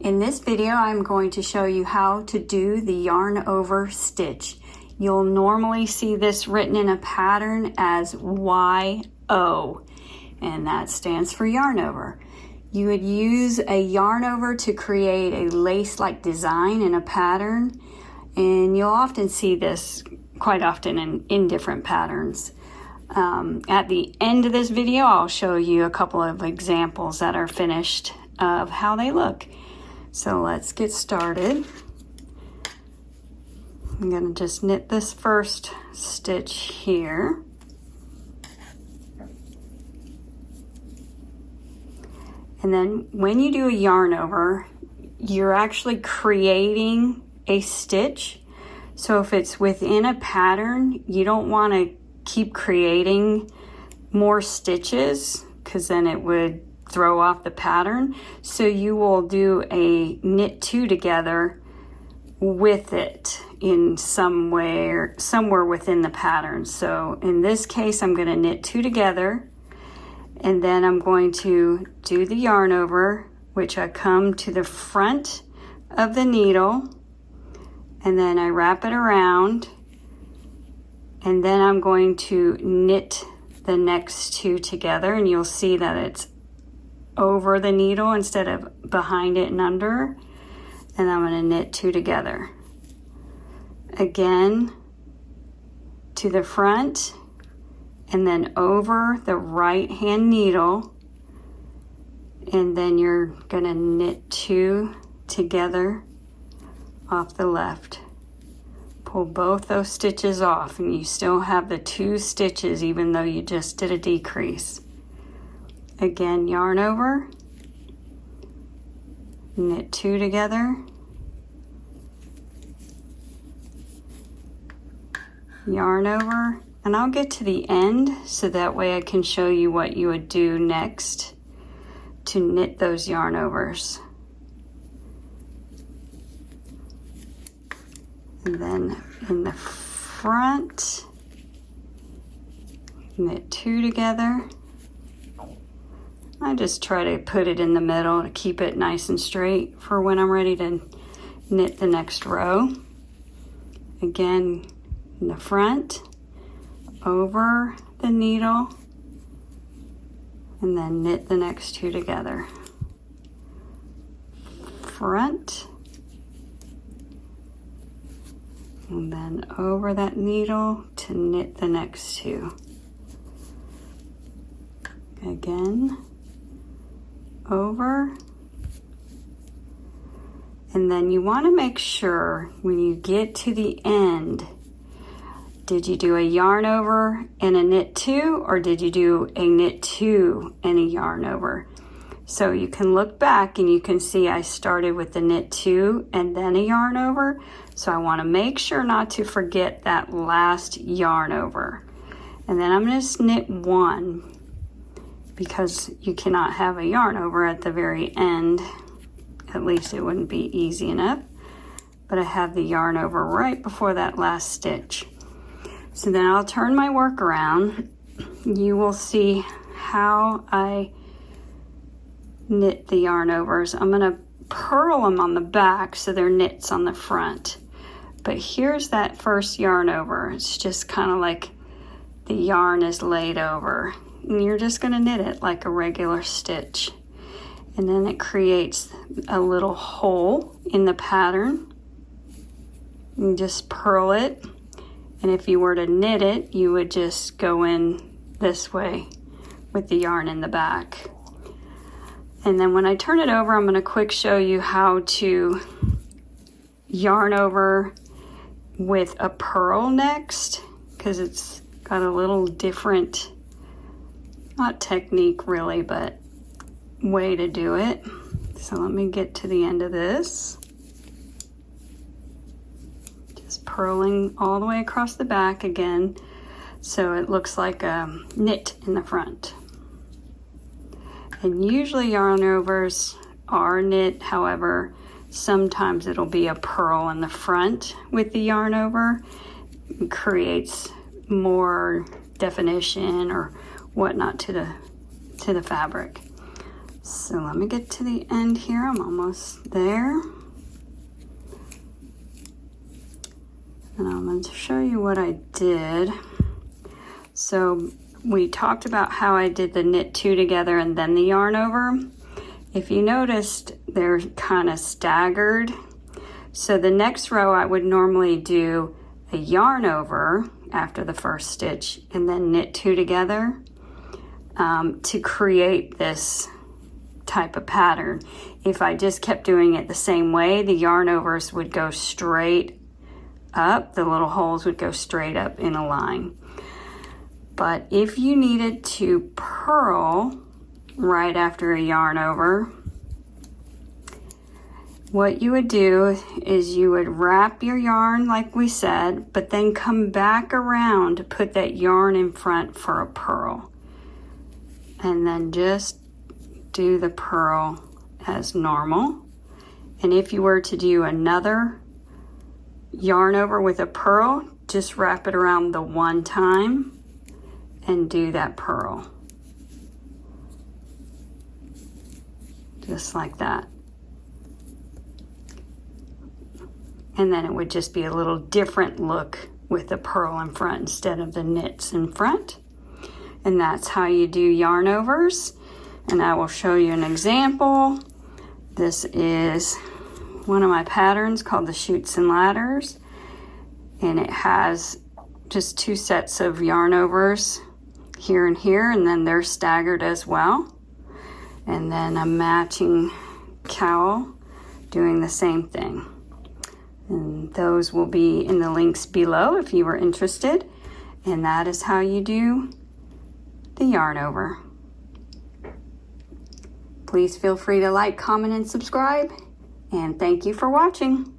In this video, I'm going to show you how to do the yarn over stitch. You'll normally see this written in a pattern as YO, and that stands for yarn over. You would use a yarn over to create a lace-like design in a pattern, and you'll often see this quite often in different patterns. At the end of this video, I'll show you a couple of examples that are finished of how they look. So let's get started. I'm going to just knit this first stitch here. And then when you do a yarn over, you're actually creating a stitch. So if it's within a pattern, you don't want to keep creating more stitches because then it would throw off the pattern. So you will do a knit two together with it in somewhere within the pattern. So in this case, I'm going to knit two together, and then I'm going to do the yarn over, which I come to the front of the needle, and then I wrap it around, and then I'm going to knit the next two together, and you'll see that it's over the needle instead of behind it and under. And I'm going to knit two together. Again, to the front, and then over the right hand needle, and then you're going to knit two together off the left. Pull both those stitches off, and you still have the two stitches even though you just did a decrease. Again, yarn over, knit two together, yarn over, and I'll get to the end so that way I can show you what you would do next to knit those yarn overs. And then in the front, knit two together. I just try to put it in the middle to keep it nice and straight for when I'm ready to knit the next row. Again, in the front, over the needle, and then knit the next two together. Front, and then over that needle to knit the next two. Again, over, and then you want to make sure when you get to the end, did you do a yarn over and a knit two, or did you do a knit two and a yarn over? So you can look back and you can see I started with the knit two and then a yarn over. So I want to make sure not to forget that last yarn over. And then I'm going to knit one, because you cannot have a yarn over at the very end. At least it wouldn't be easy enough. But I have the yarn over right before that last stitch. So then I'll turn my work around. You will see how I knit the yarn overs. I'm going to purl them on the back so they're knits on the front. But here's that first yarn over. It's just kind of like the yarn is laid over. And you're just going to knit it like a regular stitch. And then it creates a little hole in the pattern. You just purl it. And if you were to knit it, you would just go in this way with the yarn in the back. And then when I turn it over, I'm going to quick show you how to yarn over with a purl next, because it's got a little different, not technique really, but way to do it. So let me get to the end of this. Just purling all the way across the back again, so it looks like a knit in the front. And usually yarn overs are knit, however, sometimes it'll be a purl in the front with the yarn over. It creates more definition or whatnot to the fabric. So let me get to the end here. I'm almost there. And I'm going to show you what I did. So we talked about how I did the knit two together and then the yarn over. If you noticed, they're kind of staggered. So the next row I would normally do a yarn over after the first stitch and then knit two together to create this type of pattern. If I just kept doing it the same way, the yarn overs would go straight up, the little holes would go straight up in a line. But if you needed to purl right after a yarn over, what you would do is you would wrap your yarn like we said, but then come back around to put that yarn in front for a purl. And then just do the purl as normal. And if you were to do another yarn over with a purl, just wrap it around the one time and do that purl. Just like that. And then it would just be a little different look with the purl in front instead of the knits in front. And that's how you do yarn overs. And I will show you an example. This is one of my patterns called the Chutes and Ladders. And it has just two sets of yarn overs here and here, and then they're staggered as well. And then a matching cowl doing the same thing. And those will be in the links below if you were interested. And that is how you do the yarn over. Please feel free to like, comment, and subscribe. And thank you for watching.